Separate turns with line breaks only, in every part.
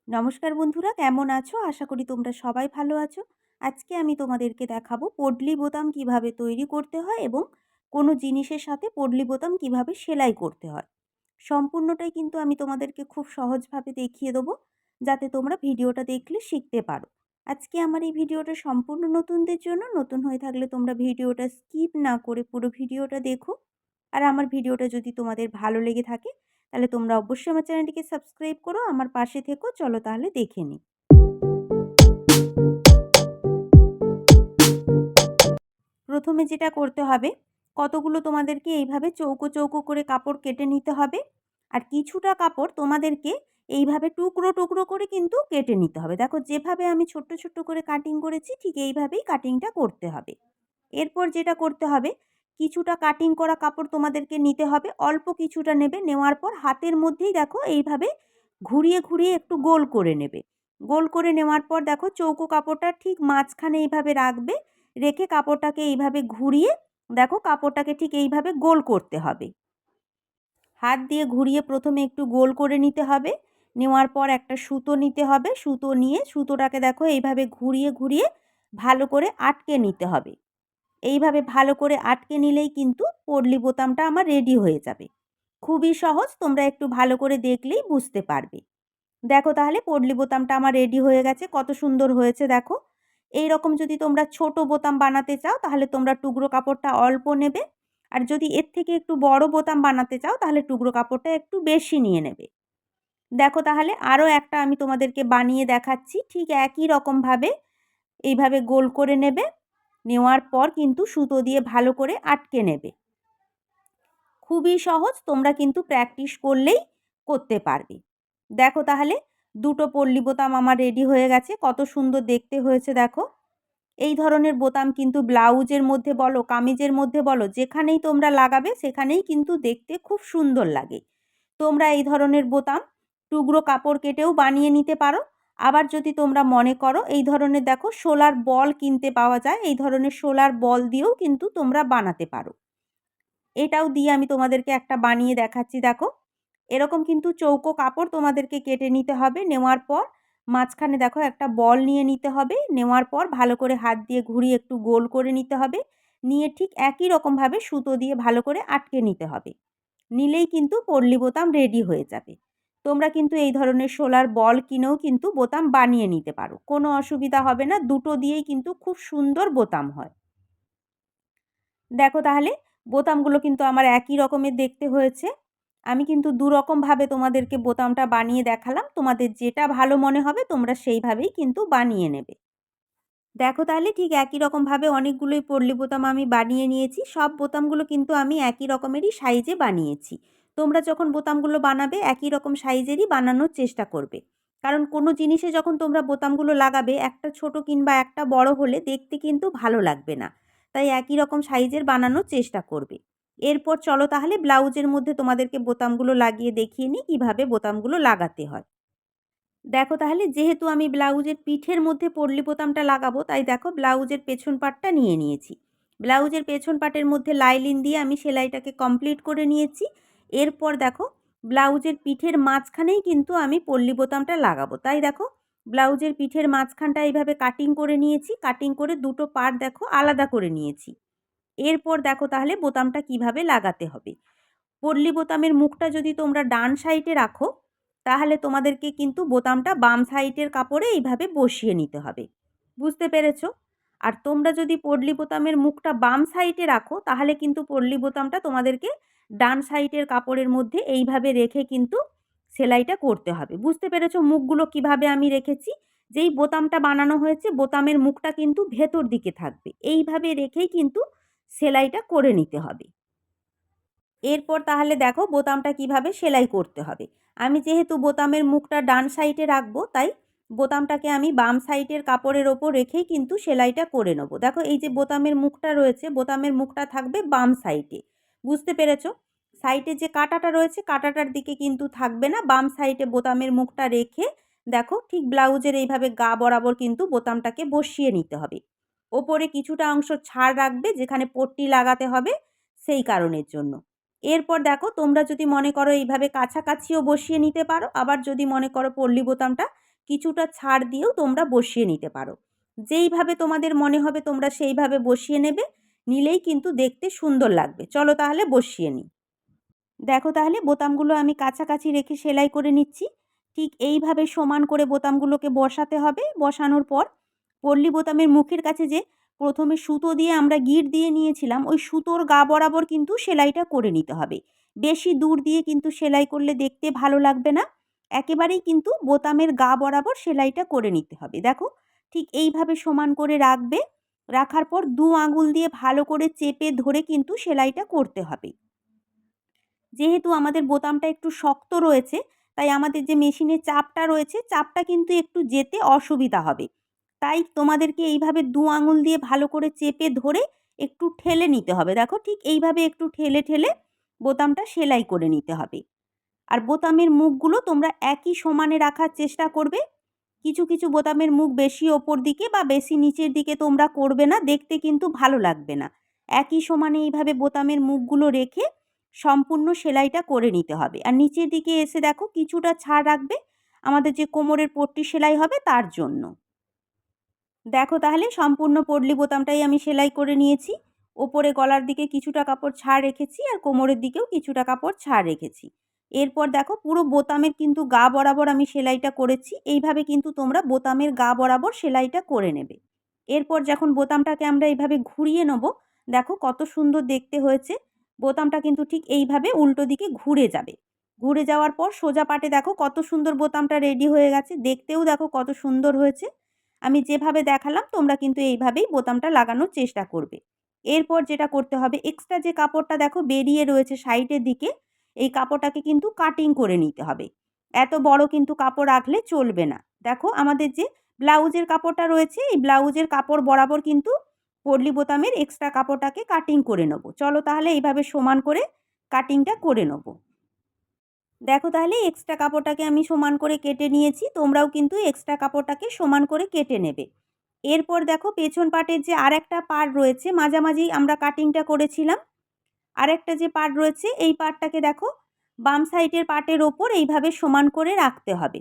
নমস্কার বন্ধুরা, কেমন আছো? আশা করি তোমরা সবাই ভালো আছো। আজকে আমি তোমাদেরকে দেখাবো পটলি বোতাম কিভাবে তৈরি করতে হয় এবং কোনো জিনিসের সাথে পটলি বোতাম কিভাবে সেলাই করতে হয়। সম্পূর্ণটাই কিন্তু আমি তোমাদেরকে খুব সহজভাবে দেখিয়ে দেবো, যাতে তোমরা ভিডিওটা দেখলে শিখতে পারো। আজকে আমার এই ভিডিওটা সম্পূর্ণ নতুনদের জন্য। নতুন হয়ে থাকলে তোমরা ভিডিওটা স্কিপ না করে পুরো ভিডিওটা দেখো। আর আমার ভিডিওটা যদি তোমাদের ভালো লেগে থাকে তাহলে তোমরা অবশ্যই আমার চ্যানেলটিকে সাবস্ক্রাইব করো, আমার পাশে থেকো। চলো তাহলে দেখে নিই। প্রথমে যেটা করতে হবে, কতগুলো তোমাদেরকে এইভাবে চৌকো চৌকো করে কাপড় কেটে নিতে হবে। আর কিছুটা কাপড় তোমাদেরকে এইভাবে টুকরো টুকরো করে কিন্তু কেটে নিতে হবে। দেখো যেভাবে আমি ছোট্ট ছোট্ট করে কাটিং করেছি ঠিক এইভাবেই কাটিংটা করতে হবে। এরপর যেটা করতে হবে, কিছুটা কাটিং করা কাপড় তোমাদেরকে নিতে হবে, অল্প কিছুটা নেবে। নেওয়ার পর হাতের মধ্যেই দেখো এইভাবে ঘুরিয়ে ঘুরিয়ে একটু গোল করে নেবে। গোল করে নেওয়ার পর দেখো চৌকো কাপড়টা ঠিক মাঝখানে এইভাবে রাখবে। রেখে কাপড়টাকে এইভাবে ঘুরিয়ে দেখো কাপড়টাকে ঠিক এইভাবে গোল করতে হবে। হাত দিয়ে ঘুরিয়ে প্রথমে একটু গোল করে নিতে হবে। নেওয়ার পর একটা সুতো নিতে হবে। সুতো নিয়ে সুতোটাকে দেখো এইভাবে ঘুরিয়ে ঘুরিয়ে ভালো করে আটকে নিতে হবে। এইভাবে ভালো করে আটকে নিলেই কিন্তু পটলি বোতামটা আমার রেডি হয়ে যাবে। খুবই সহজ, তোমরা একটু ভালো করে দেখলেই বুঝতে পারবে। দেখো তাহলে পটলি বোতামটা আমার রেডি হয়ে গেছে, কত সুন্দর হয়েছে দেখো। এই রকম যদি তোমরা ছোট বোতাম বানাতে চাও তাহলে তোমরা টুকরো কাপড়টা অল্প নেবে। আর যদি এর থেকে একটু বড় বোতাম বানাতে চাও তাহলে টুকরো কাপড়টা একটু বেশি নিয়ে নেবে। দেখো তাহলে আরও একটা আমি তোমাদেরকে বানিয়ে দেখাচ্ছি। ঠিক একই রকমভাবে এইভাবে গোল করে নেবে। নেওয়ার পর কিন্তু সুতো দিয়ে ভালো করে আটকে নেবে। খুবই সহজ, তোমরা কিন্তু প্র্যাকটিস করলেই করতে পারবে। দেখো তাহলে দুটো পটলি বোতাম আমার রেডি হয়ে গেছে, কত সুন্দর দেখতে হয়েছে দেখো। এই ধরনের বোতাম কিন্তু ব্লাউজের মধ্যে বলো, কামিজের মধ্যে বলো, যেখানেই তোমরা লাগাবে সেখানেই কিন্তু দেখতে খুব সুন্দর লাগে। তোমরা এই ধরনের বোতাম টুকরো কাপড় কেটেও বানিয়ে নিতে পারো। আবার যদি তোমরা মনে করো এই ধরনের দেখো শোলার বল কিনতে পাওয়া যায়, এই ধরনের শোলার বল দিয়েও কিন্তু তোমরা বানাতে পারো। এটাও দিয়ে আমি তোমাদেরকে একটা বানিয়ে দেখাচ্ছি দেখো। এরকম কিন্তু চৌকো কাপড় তোমাদেরকে কেটে নিতে হবে। নেওয়ার পর মাঝখানে দেখো একটা বল নিয়ে নিতে হবে। নেওয়ার পর ভালো করে হাত দিয়ে ঘুরিয়ে একটু গোল করে নিতে হবে। নিয়ে ঠিক একই রকমভাবে সুতো দিয়ে ভালো করে আটকে নিতে হবে। নিলেই কিন্তু পটলি বোতাম রেডি হয়ে যাবে। তোমরা কিন্তু এই ধরনের শোলার বল কিনেও কিন্তু বোতাম বানিয়ে নিতে পারো, কোনো অসুবিধা হবে না। দুটো দিয়েই কিন্তু খুব সুন্দর বোতাম হয়। দেখো তাহলে বোতামগুলো কিন্তু আমার একই রকমের দেখতে হয়েছে। আমি কিন্তু দুরকমভাবে তোমাদেরকে বোতামটা বানিয়ে দেখালাম। তোমাদের যেটা ভালো মনে হবে তোমরা সেইভাবেই কিন্তু বানিয়ে নেবে। দেখো তাহলে ঠিক একই রকমভাবে অনেকগুলোই পটলি বোতাম আমি বানিয়ে নিয়েছি। সব বোতামগুলো কিন্তু আমি একই রকমেরই সাইজে বানিয়েছি। তোমরা যখন বোতামগুলো বানাবে একই রকম সাইজেরই বানানোর চেষ্টা করবে। কারণ কোনো জিনিসে যখন তোমরা বোতামগুলো লাগাবে একটা ছোট কিংবা একটা বড় হলে দেখতে কিন্তু ভালো লাগবে না। তাই একই রকম সাইজের বানানোর চেষ্টা করবে। এরপর চলো তাহলে ব্লাউজের মধ্যে তোমাদেরকে বোতামগুলো লাগিয়ে দেখিয়ে নিই কীভাবে বোতামগুলো লাগাতে হয়। দেখো তাহলে যেহেতু আমি ব্লাউজের পিঠের মধ্যে পটলি বোতামটা লাগাবো, তাই দেখো ব্লাউজের পেছন পাটটা নিয়ে নিয়েছি। ব্লাউজের পেছন পাটের মধ্যে লাইলিন দিয়ে আমি সেলাইটাকে কমপ্লিট করে নিয়েছি। এরপর দেখো ব্লাউজের পিঠের মাঝখানেই কিন্তু আমি পটলি বোতামটা লাগাবো। তাই দেখো ব্লাউজের পিঠের মাঝখানটা এইভাবে কাটিং করে নিয়েছি। কাটিং করে দুটো পার্ট দেখো আলাদা করে নিয়েছি। এরপর দেখো তাহলে বোতামটা কিভাবে লাগাতে হবে। পটলি বোতামের মুখটা যদি তোমরা ডান সাইডে রাখো তাহলে তোমাদেরকে কিন্তু বোতামটা বাম সাইডের কাপড়ে এইভাবে বসিয়ে নিতে হবে। বুঝতে পেরেছো? আর তোমরা যদি পটলি বোতামের মুখটা বাম সাইডে রাখো তাহলে কিন্তু পটলি বোতামটা তোমাদেরকে ডান সাইডের কাপড়ের মধ্যে এইভাবে রেখে কিন্তু সেলাইটা করতে হবে। বুঝতে পেরেছো মুখগুলো কিভাবে আমি রেখেছি? যেই বোতামটা বানানো হয়েছে বোতামের মুখটা কিন্তু ভেতর দিকে থাকবে। এইভাবে রেখেই কিন্তু সেলাইটা করে নিতে হবে। এরপর তাহলে দেখো বোতামটা কিভাবে সেলাই করতে হবে। আমি যেহেতু বোতামের মুখটা ডান সাইডে রাখবো তাই বোতামটাকে আমি বাম সাইডের কাপড়ের ওপর রেখেই কিন্তু সেলাইটা করে নেবো। দেখো এই যে বোতামের মুখটা রয়েছে, বোতামের মুখটা থাকবে বাম সাইডে। বুঝতে পেরেছো? সাইডে যে কাঁটাটা রয়েছে কাঁটাটার দিকে কিন্তু থাকবে না, বাম সাইডে বোতামের মুখটা রেখে দেখো ঠিক ব্লাউজের এইভাবে গা বরাবর কিন্তু বোতামটাকে বসিয়ে নিতে হবে। ওপরে কিছুটা অংশ ছাড় রাখবে যেখানে পট্টি লাগাতে হবে সেই কারণের জন্য। এরপর দেখো তোমরা যদি মনে করো এইভাবে কাছাকাছিও বসিয়ে নিতে পারো, আবার যদি মনে করো পটলি বোতামটা কিছুটা ছাড় দিয়েও তোমরা বসিয়ে নিতে পারো। যেইভাবে তোমাদের মনে হবে তোমরা সেইভাবে বসিয়ে নেবে, নিলেই কিন্তু দেখতে সুন্দর লাগবে। চলো তাহলে বসিয়ে নিই। দেখো তাহলে বোতামগুলো আমি কাছাকাছি রেখে সেলাই করে নিচ্ছি। ঠিক এইভাবে সমান করে বোতামগুলোকে বসাতে হবে। বসানোর পর পল্লী বোতামের মুখের কাছে যে প্রথমে সুতো দিয়ে আমরা গিঁট দিয়ে নিয়েছিলাম, ওই সুতোর গা বরাবর কিন্তু সেলাইটা করে নিতে হবে। বেশি দূর দিয়ে কিন্তু সেলাই করলে দেখতে ভালো লাগবে না। একেবারেই কিন্তু বোতামের গা বরাবর সেলাইটা করে নিতে হবে। দেখো ঠিক এইভাবে সমান করে রাখবে। রাখার পর 2 আঙুল দিয়ে ভালো করে চেপে ধরে কিন্তু সেলাইটা করতে হবে। যেহেতু আমাদের বোতামটা একটু শক্ত রয়েছে, তাই আমাদের যে মেশিনের চাপটা রয়েছে, চাপটা কিন্তু একটু যেতে অসুবিধা হবে। তাই তোমাদেরকে এইভাবে 2 আঙুল দিয়ে ভালো করে চেপে ধরে একটু ঠেলে নিতে হবে। দেখো ঠিক এইভাবে একটু ঠেলে ঠেলে বোতামটা সেলাই করে নিতে হবে। আর বোতামের মুখগুলো তোমরা একই সমানে রাখার চেষ্টা করবে। কিছু কিছু বোতামের মুখ বেশি ওপর দিকে বা বেশি নিচের দিকে তোমরা করবে না, দেখতে কিন্তু ভালো লাগবে না। একই সমানে এইভাবে বোতামের মুখগুলো রেখে সম্পূর্ণ সেলাইটা করে নিতে হবে। আর নিচের দিকে এসে দেখো কিছুটা ছাড় রাখবে, আমাদের যে কোমরের পট্টি সেলাই হবে তার জন্য। দেখো তাহলে সম্পূর্ণ পটলি বোতামটাই আমি সেলাই করে নিয়েছি। ওপরে গলার দিকে কিছুটা কাপড় ছাড় রেখেছি আর কোমরের দিকেও কিছুটা কাপড় ছাড় রেখেছি। এরপর দেখো পুরো বোতামের কিন্তু গা বরাবর আমি সেলাইটা করেছি। এইভাবে কিন্তু তোমরা বোতামের গা বরাবর সেলাইটা করে নেবে। এরপর যখন বোতামটাকে আমরা এইভাবে ঘুরিয়ে নেব, দেখো কত সুন্দর দেখতে হয়েছে। বোতামটা কিন্তু ঠিক এইভাবে উল্টো দিকে ঘুরে যাবে। ঘুরে যাওয়ার পর সোজা পাটে দেখো কত সুন্দর বোতামটা রেডি হয়ে গেছে। দেখতেও দেখো কত সুন্দর হয়েছে। আমি যেভাবে দেখালাম তোমরা কিন্তু এইভাবেই বোতামটা লাগানোর চেষ্টা করবে। এরপর যেটা করতে হবে, এক্সট্রা যে কাপড়টা দেখো বেরিয়ে রয়েছে সাইডের দিকে, এই কাপড়টাকে কিন্তু কাটিং করে নিতে হবে। এত বড় কিন্তু কাপড় রাখলে চলবে না। দেখো আমাদের যে ব্লাউজের কাপড়টা রয়েছে, এই ব্লাউজের কাপড় বরাবর কিন্তু পটলি বোতামের এক্সট্রা কাপড়টাকে কাটিং করে নেব। চলো তাহলে এইভাবে সমান করে কাটিংটা করে নেব। দেখো তাহলে এক্সট্রা কাপড়টাকে আমি সমান করে কেটে নিয়েছি। তোমরাও কিন্তু এক্সট্রা কাপড়টাকে সমান করে কেটে নেবে। এরপর দেখো পেছন পাটের যে আরেকটা পার্ট রয়েছে, মাঝামাঝি আমরা কাটিংটা করেছিলাম, আরেকটা যে পার্ট রয়েছে এই পার্টটাকে দেখো বাম সাইডের পার্টের ওপর এইভাবে সমান করে রাখতে হবে।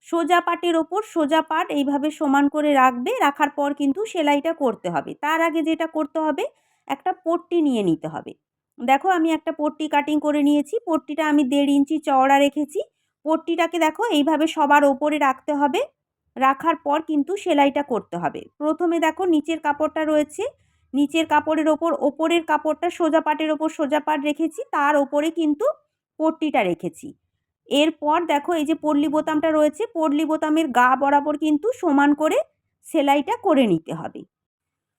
সোজা পাটের ওপর সোজা পাট এইভাবে সমান করে রাখবে। রাখার পর কিন্তু সেলাইটা করতে হবে। তার আগে যেটা করতে হবে, একটা পট্টি নিয়ে নিতে হবে। দেখো আমি একটা পট্টি কাটিং করে নিয়েছি। পট্টিটা আমি 1.5 ইঞ্চি চওড়া রেখেছি। পট্টিটাকে দেখো এইভাবে সবার ওপরে রাখতে হবে। রাখার পর কিন্তু সেলাইটা করতে হবে। প্রথমে দেখো নিচের কাপড়টা রয়েছে, নিচের কাপড়ের ওপর ওপরের কাপড়টা সোজা পাটের ওপর সোজা পাট রেখেছি, তার ওপরে কিন্তু পট্টিটা রেখেছি। এরপর দেখো এই যে পটলি বোতামটা রয়েছে, পটলি বোতামের গা বরাবর কিন্তু সমান করে সেলাইটা করে নিতে হবে।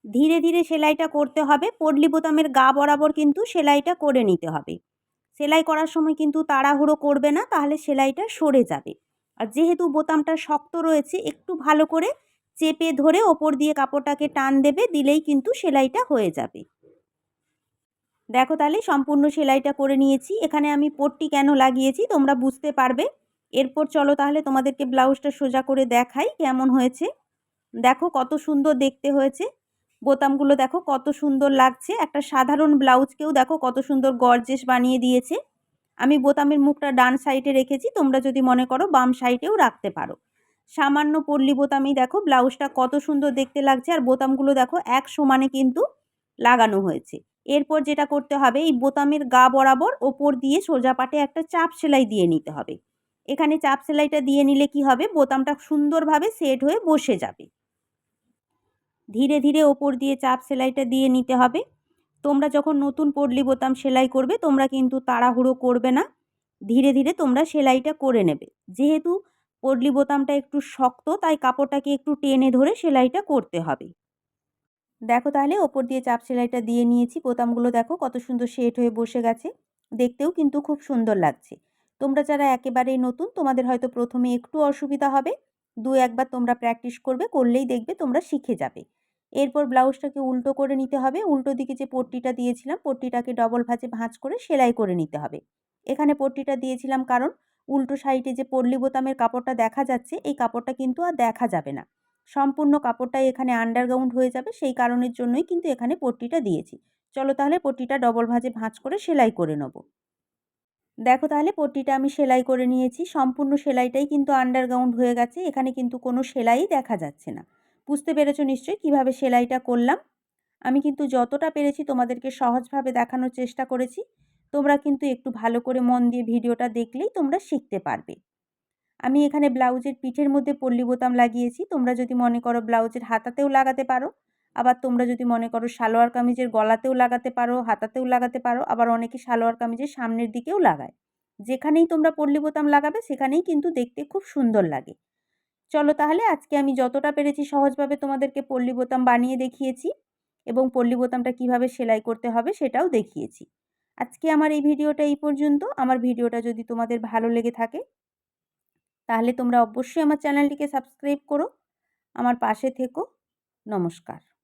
ধীরে ধীরে সেলাইটা করতে হবে। পটলি বোতামের গা বরাবর কিন্তু সেলাইটা করে নিতে হবে। সেলাই করার সময় কিন্তু তাড়াহুড়ো করবে না, তাহলে সেলাইটা সরে যাবে। আর যেহেতু বোতামটা শক্ত রয়েছে, একটু ভালো করে চেপে ধরে ওপর দিয়ে কাপড়টাকে টান দেবে, দিলেই কিন্তু সেলাইটা হয়ে যাবে। দেখো তাহলে সম্পূর্ণ সেলাইটা করে নিয়েছি। এখানে আমি পট্টি কেন লাগিয়েছি তোমরা বুঝতে পারবে। এরপর চলো তাহলে তোমাদেরকে ব্লাউজটা সোজা করে দেখাই কেমন হয়েছে। দেখো কত সুন্দর দেখতে হয়েছে। বোতামগুলো দেখো কত সুন্দর লাগছে। একটা সাধারণ ব্লাউজকেও দেখো কত সুন্দর গর্জেস বানিয়ে দিয়েছে। আমি বোতামের মুখটা ডান সাইডে রেখেছি, তোমরা যদি মনে করো বাম সাইডেও রাখতে পারো। সামান্য পল্লী বোতামই দেখো ব্লাউজটা কত সুন্দর দেখতে লাগছে। আর বোতামগুলো দেখো এক সমানে কিন্তু লাগানো হয়েছে। এরপর যেটা করতে হবে, এই বোতামের গা বরাবর ওপর দিয়ে সোজা পাটে একটা চাপ সেলাই দিয়ে নিতে হবে। এখানে চাপ সেলাইটা দিয়ে নিলে কি হবে, বোতামটা সুন্দরভাবে সেট হয়ে বসে যাবে। ধীরে ধীরে ওপর দিয়ে চাপ সেলাইটা দিয়ে নিতে হবে। তোমরা যখন নতুন পটলি বোতাম সেলাই করবে, তোমরা কিন্তু তাড়াহুড়ো করবে না, ধীরে ধীরে তোমরা সেলাইটা করে নেবে। যেহেতু পটলি বোতামটা একটু শক্ত, তাই কাপড়টাকে একটু টেনে ধরে সেলাইটা করতে হবে। দেখো তাহলে ওপর দিয়ে চাপ সেলাইটা দিয়ে নিয়েছি। বোতামগুলো দেখো কত সুন্দর সেট হয়ে বসে গেছে। দেখতেও কিন্তু খুব সুন্দর লাগছে। তোমরা যারা একেবারেই নতুন, তোমাদের হয়তো প্রথমে একটু অসুবিধা হবে। 2-1 বার তোমরা প্র্যাকটিস করবে, করলেই দেখবে তোমরা শিখে যাবে। এরপর ব্লাউজটাকে উল্টো করে নিতে হবে। উল্টো দিকে যে পট্টিটা দিয়েছিলাম, পট্টিটাকে ডবল ভাঁজ করে সেলাই করে নিতে হবে। এখানে পট্টিটা দিয়েছিলাম কারণ উল্টো সাইডে যে পটলি বোতামের কাপড়টা দেখা যাচ্ছে, এই কাপড়টা কিন্তু আর দেখা যাবে না। সম্পূর্ণ কাপড়টাই এখানে আন্ডারগ্রাউন্ড হয়ে যাবে, সেই কারণের জন্যই কিন্তু এখানে পট্টিটা দিয়েছি। চলো তাহলে পট্টিটা ডবল ভাঁজ করে সেলাই করে নেব। দেখো তাহলে পট্টিটা আমি সেলাই করে নিয়েছি, সম্পূর্ণ সেলাইটাই কিন্তু আন্ডারগ্রাউন্ড হয়ে গেছে, এখানে কিন্তু কোনো সেলাই দেখা যাচ্ছে না। বুঝতে পেরেছো নিশ্চয়ই কীভাবে সেলাইটা করলাম। আমি কিন্তু যতটা পেরেছি তোমাদেরকে সহজভাবে দেখানোর চেষ্টা করেছি। তোমরা কিন্তু একটু ভালো করে মন দিয়ে ভিডিওটা দেখলেই তোমরা শিখতে পারবে। আমি এখানে ব্লাউজের পিঠের মধ্যে পল্লী বোতাম লাগিয়েছি, তোমরা যদি মনে করো ব্লাউজের হাতাতেও লাগাতে পারো, আবার তোমরা যদি মনে করো সালোয়ার কামিজের গলাতেও লাগাতে পারো, হাতাতেও লাগাতে পারো, আবার অনেকে সালোয়ার কামিজের সামনের দিকেও লাগায়। যেখানেই তোমরা পল্লী বোতাম লাগাবে সেখানেই কিন্তু দেখতে খুব সুন্দর লাগে। চলো তাহলে আজকে আমি যতটা পেরেছি সহজভাবে তোমাদেরকে পল্লী বোতাম বানিয়ে দেখিয়েছি এবং পল্লী বোতামটা কীভাবে সেলাই করতে হবে সেটাও দেখিয়েছি। আজকে আমার এই ভিডিওটা এই পর্যন্ত। আমার ভিডিওটা যদি তোমাদের ভালো লেগে থাকে তাহলে তোমরা অবশ্যই আমার চ্যানেলটিকে সাবস্ক্রাইব করো, আমার পাশে থেকো। নমস্কার।